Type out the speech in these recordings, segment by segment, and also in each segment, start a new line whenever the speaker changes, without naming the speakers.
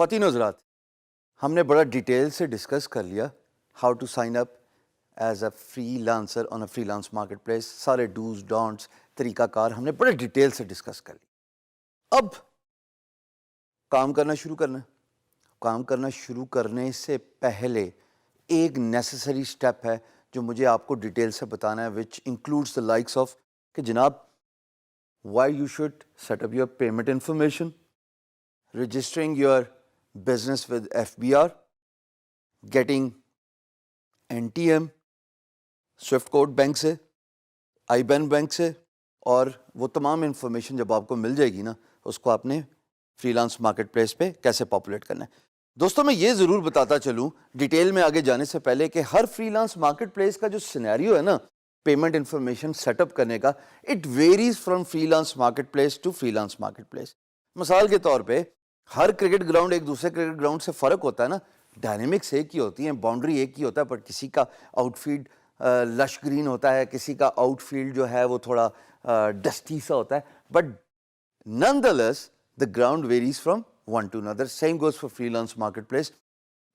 خواتین و حضرات، ہم نے بڑا ڈیٹیل سے ڈسکس کر لیا how to sign up as a freelancer on a freelance marketplace. سارے ڈوز ڈونٹس طریقہ کار ہم نے بڑے ڈیٹیل سے ڈسکس کر لیا. اب کام کرنا شروع کرنا ہے. کام کرنا شروع کرنے سے پہلے ایک نیسسری اسٹیپ ہے جو مجھے آپ کو ڈیٹیل سے بتانا ہے, which includes the likes of کہ جناب why you should set up your payment information, registering your business with FBR, getting NTM, SWIFT code bank سے, آئی بین بینک سے, اور وہ تمام انفارمیشن جب آپ کو مل جائے گی نا, اس کو آپ نے فری لانس مارکیٹ پلیس پہ کیسے پاپولیٹ کرنا ہے. دوستوں میں یہ ضرور بتاتا چلوں ڈیٹیل میں آگے جانے سے پہلے کہ ہر فری لانس مارکیٹ پلیس کا جو سینیریو ہے نا پیمنٹ انفارمیشن سیٹ اپ کرنے کا, it varies from freelance marketplace to freelance marketplace. مثال کے طور پہ ہر کرکٹ گراؤنڈ ایک دوسرے کرکٹ گراؤنڈ سے فرق ہوتا ہے نا, ڈائنمکس ایک ہی ہوتی ہیں, باؤنڈری ایک ہی ہوتا ہے, پر کسی کا آؤٹ فیلڈ لش گرین ہوتا ہے, کسی کا آؤٹ فیلڈ جو ہے وہ تھوڑا ڈسٹی سا ہوتا ہے, but nonetheless the ground varies from one to another. Same goes for freelance marketplace.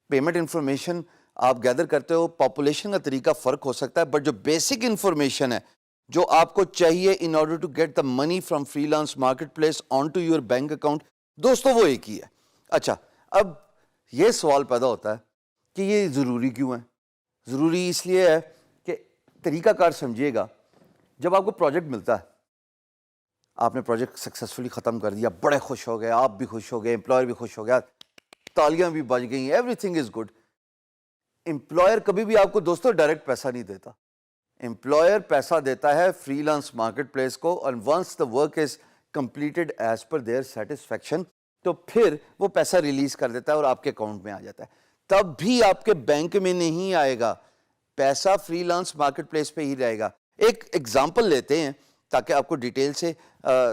Payment information آپ گیدر کرتے ہو, پاپولیشن کا طریقہ فرق ہو سکتا ہے, بٹ جو بیسک انفارمیشن ہے جو آپ کو چاہیے in order to get the money from freelance marketplace onto your bank account, دوستوں وہ ایک ہی ہے. اچھا, اب یہ سوال پیدا ہوتا ہے کہ یہ ضروری کیوں ہے؟ ضروری اس لیے ہے کہ طریقہ کار سمجھیے گا. جب آپ کو پروجیکٹ ملتا ہے, آپ نے پروجیکٹ سکسیسفلی ختم کر دیا, بڑے خوش ہو گئے, آپ بھی خوش ہو گئے, امپلائر بھی خوش ہو گیا, تالیاں بھی بج گئیں, every thing is good. Employer کبھی بھی آپ کو دوستوں ڈائریکٹ پیسہ نہیں دیتا. امپلائر پیسہ دیتا ہے فری لانس مارکیٹ پلیس کو, اور once the work is completed as per their satisfaction تو پھر وہ پیسہ ریلیز کر دیتا ہے اور آپ کے اکاؤنٹ میں آ جاتا ہے. تب بھی آپ کے بینک میں نہیں آئے گا, پیسہ فری لانس مارکیٹ پلیس پہ ہی رہے گا. ایک ایگزامپل لیتے ہیں تاکہ آپ کو ڈیٹیل سے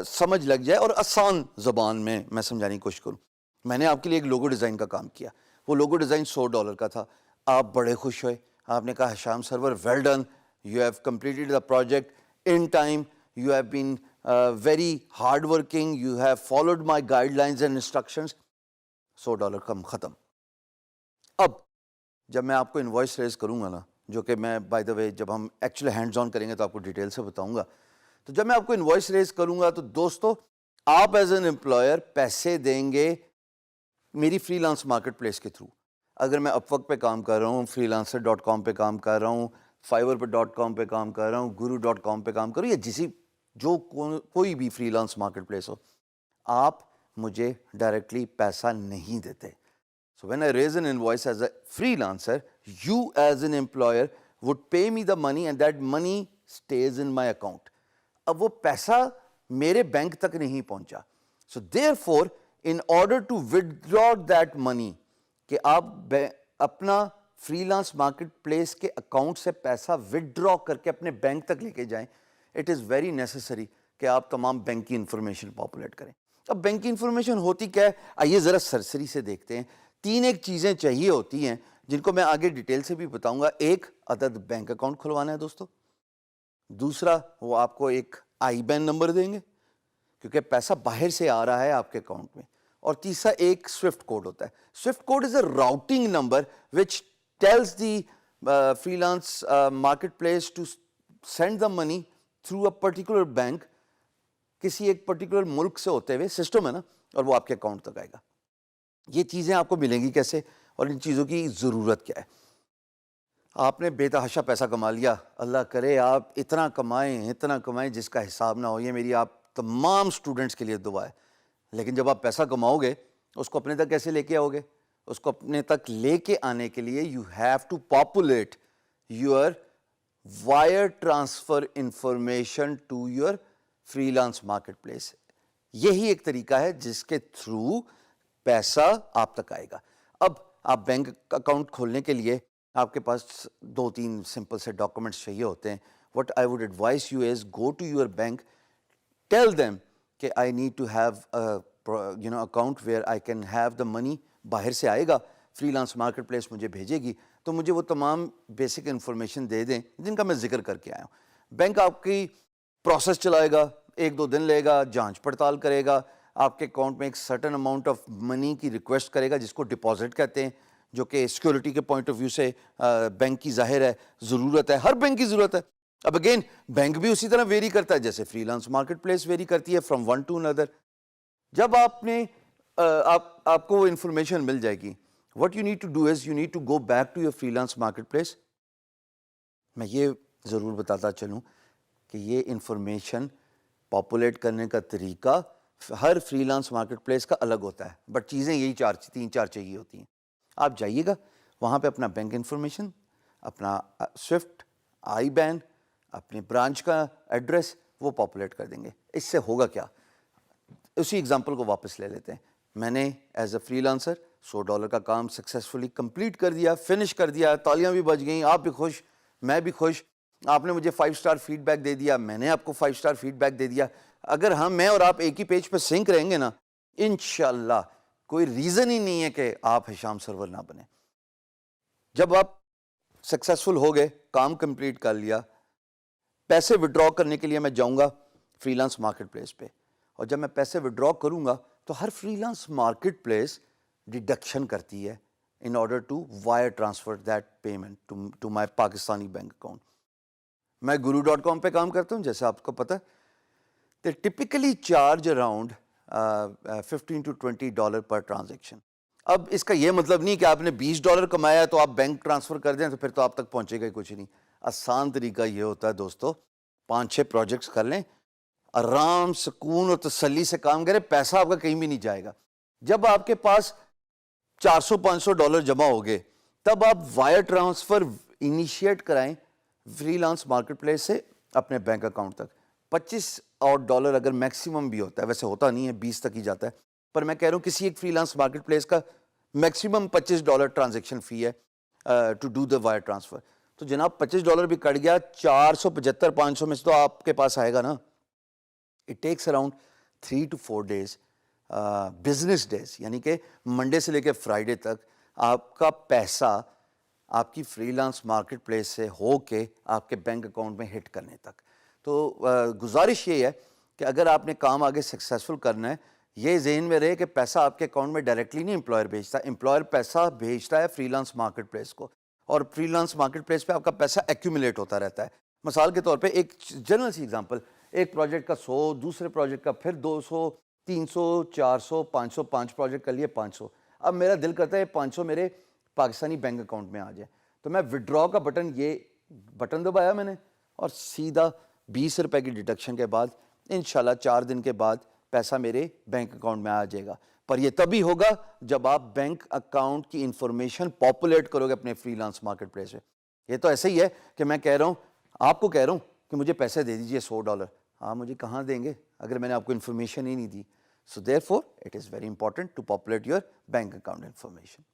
سمجھ لگ جائے اور آسان زبان میں سمجھانے کی کوشش کروں. میں نے آپ کے لیے ایک لوگو ڈیزائن کا کام کیا. وہ لوگو ڈیزائن $100 کا تھا. آپ بڑے خوش ہوئے, آپ نے کہا Hisham Sarwar well done, you have completed the project in time, you have been very hard working, you have followed my guidelines and instructions. $100 کم ختم. اب جب میں آپ کو انوائس ریز کروں گا نا, جو کہ میں بائی دا وے جب ہم ایکچولی ہینڈز آن کریں گے تو آپ کو ڈیٹیل سے بتاؤں گا, تو جب میں آپ کو انوائس ریز کروں گا تو دوستو آپ ایز این امپلائر پیسے دیں گے میری فری لانس مارکیٹ پلیس کے تھرو. اگر میں اپ ورک پہ کام کر رہا ہوں, فری لانسر .com پہ کام کر رہا ہوں, فائیور پہ .com پہ کام کر رہا ہوں, guru.com پہ کام کر رہا ہوں, یا جو کوئی بھی فری لانس مارکیٹ پلیس ہو, آپ مجھے ڈائریکٹلی پیسہ نہیں دیتے. So when I raise an invoice as a freelancer, you as an employer would pay me the money and that money stays in my account. اب وہ پیسہ میرے بینک تک نہیں پہنچا. So therefore in order to withdraw that money, کہ آپ اپنا فری لانس مارکیٹ پلیس کے اکاؤنٹ سے پیسہ ودرا کر کے اپنے بینک تک لے کے جائیں, اٹ از ویری نیسسری کہ آپ تمام بینک کی انفارمیشن پاپولیٹ کریں. اب بینک کی انفارمیشن ہوتی کیا ہے, آئیے ذرا سرسری سے دیکھتے ہیں. 3 چیزیں چاہیے ہوتی ہیں جن کو میں آگے ڈیٹیل سے بھی بتاؤں گا. ایک عدد بینک اکاؤنٹ کھلوانا ہے دوستو, دوسرا وہ آپ کو ایک آئی بین نمبر دیں گے کیونکہ پیسہ باہر سے آ رہا ہے آپ کے اکاؤنٹ میں, اور تیسرا ایک سوئفٹ کوڈ ہوتا ہے. SWIFT code is a routing number which tells the freelance marketplace to send the money through a particular bank, کسی ایک پرٹیکولر ملک سے ہوتے ہوئے سسٹم ہے نا, اور وہ آپ کے اکاؤنٹ تک آئے گا. یہ چیزیں آپ کو ملیں گی کیسے, اور ان چیزوں کی ضرورت کیا ہے؟ آپ نے بے تحاشا پیسہ کما لیا, اللہ کرے آپ اتنا کمائیں جس کا حساب نہ ہو. یہ میری آپ تمام اسٹوڈنٹس کے لیے دعا ہے. لیکن جب آپ پیسہ کماؤ گے اس کو اپنے تک کیسے لے کے آؤ گے؟ اس کو اپنے تک لے کے آنے کے لیے you have to populate your wire transfer information to your freelance marketplace. یہی ایک طریقہ ہے جس کے تھرو پیسہ آپ تک آئے گا. اب آپ بینک اکاؤنٹ کھولنے کے لیے آپ کے پاس 2-3 سمپل سے ڈاکومنٹس چاہیے ہوتے ہیں. What I would advise you is go to your bank, tell them کہ I need to have a account where I can have the money. باہر سے آئے گا, فری لانس مارکیٹ پلیس مجھے بھیجے گی, تو مجھے وہ تمام بیسک انفارمیشن دے دیں جن کا میں ذکر کر کے آیا ہوں. بینک آپ کی پروسیس چلائے گا, 1-2 دن لے گا, جانچ پڑتال کرے گا, آپ کے اکاؤنٹ میں ایک سرٹن اماؤنٹ آف منی کی ریکویسٹ کرے گا جس کو ڈپازٹ کہتے ہیں, جو کہ سیکورٹی کے پوائنٹ آف ویو سے بینک کی ظاہر ہے ضرورت ہے, ہر بینک کی ضرورت ہے. اب اگین بینک بھی اسی طرح ویری کرتا ہے جیسے free lance market place very کرتی ہے فرام ون ٹو اندر. جب آپ کو وہ انفارمیشن مل جائے گی, what you need to do is you need to go back to your freelance marketplace. میں یہ ضرور بتاتا چلوں کہ یہ انفارمیشن پاپولیٹ کرنے کا طریقہ ہر فری لانس مارکیٹ پلیس کا الگ ہوتا ہے, بٹ چیزیں یہی تین چار چاہیے ہوتی ہیں. آپ جائیے گا وہاں پہ اپنا بینک انفارمیشن, اپنا سوئفٹ, آئی بین, اپنے برانچ کا ایڈریس وہ پاپولیٹ کر دیں گے. اس سے ہوگا کیا, اسی ایگزامپل کو واپس لے لیتے ہیں. میں نے ایز اے فری لانسر $100 کا کام سکسیزفلی کمپلیٹ کر دیا, فنش کر دیا, تالیاں بھی بج گئیں, آپ بھی خوش, میں بھی خوش. آپ نے مجھے 5 اسٹار فیڈ بیک دے دیا, میں نے آپ کو 5 اسٹار فیڈ بیک دے دیا. اگر میں اور آپ ایک ہی پیج پہ سنک رہیں گے نا, انشاءاللہ کوئی ریزن ہی نہیں ہے کہ آپ ہشام سرور نہ بنے. جب آپ سکسیزفل ہو گئے, کام کمپلیٹ کر لیا, پیسے وڈرا کرنے کے لیے میں جاؤں گا فری لانس مارکیٹ پلیس پہ, اور جب میں پیسے وڈرا کروں گا تو ہر freelance marketplace deduction کرتی ہے in order to wire transfer that payment to my Pakistani bank account. میں guru.com پہ کام کرتا ہوں, جیسے آپ کو پتہ ہے. they typically charge around $15 to $20 per transaction. اب اس کا یہ مطلب نہیں کہ آپ نے $20 کمایا تو آپ بینک ٹرانسفر کر دیں تو پھر تو آپ تک پہنچے گا کچھ نہیں. آسان طریقہ یہ ہوتا ہے دوستو, 5-6 پروجیکٹس کر لیں, آرام سکون اور تسلی سے کام کریں, پیسہ آپ کا کہیں بھی نہیں جائے گا. جب آپ کے پاس $400-500 جمع ہو گئے تب آپ وائر ٹرانسفر انیشیٹ کرائیں فری لانس مارکیٹ پلیس سے اپنے بینک اکاؤنٹ تک. $25 اگر میکسیمم بھی ہوتا ہے, ویسے ہوتا نہیں ہے, 20 تک ہی جاتا ہے, پر میں کہہ رہا ہوں کسی ایک فری لانس مارکیٹ پلیس کا میکسیمم $25 ٹرانزیکشن فی ہے to do the wire transfer. تو جناب $25 بھی کٹ گیا, 475-500 میں سے تو آپ کے پاس آئے گا نا. It takes around 3 to 4 days business days, یعنی کہ منڈے سے لے کے فرائیڈے تک آپ کا پیسہ آپ کی فری لانس مارکیٹ پلیس سے ہو کے آپ کے بینک اکاؤنٹ میں ہٹ کرنے تک. تو گزارش یہ ہے کہ اگر آپ نے کام آگے سکسیزفل کرنا ہے, یہ ذہن میں رہے کہ پیسہ آپ کے اکاؤنٹ میں ڈائریکٹلی نہیں امپلائر بھیجتا, امپلائر پیسہ بھیجتا ہے فری لانس مارکیٹ پلیس کو, اور فری لانس مارکیٹ پلیس پہ آپ کا پیسہ ایکیومولیٹ ہوتا رہتا ہے. مثال کے طور پہ ایک جنرل سی ایگزامپل, ایک پروجیکٹ کا 100, دوسرے پروجیکٹ کا پھر 200, 300, 400, 500, 5 پروجیکٹ کر لیے 500. اب میرا دل کرتا ہے 500 میرے پاکستانی بینک اکاؤنٹ میں آ جائے, تو میں وڈرا کا بٹن دبایا میں نے, اور سیدھا $20 کی ڈیڈکشن کے بعد انشاءاللہ 4 دن کے بعد پیسہ میرے بینک اکاؤنٹ میں آ جائے گا. پر یہ تبھی ہوگا جب آپ بینک اکاؤنٹ کی انفارمیشن پاپولیٹ کرو گے اپنے فری لانس مارکیٹ پلیس سے. یہ تو ایسے ہی ہے کہ میں کہہ رہا ہوں, آپ کو کہہ رہا ہوں کہ مجھے پیسے دے دیجئے $100, آپ مجھے کہاں دیں گے اگر میں نے آپ کو انفارمیشن ہی نہیں دی. So therefore, it is very important to populate your bank account information.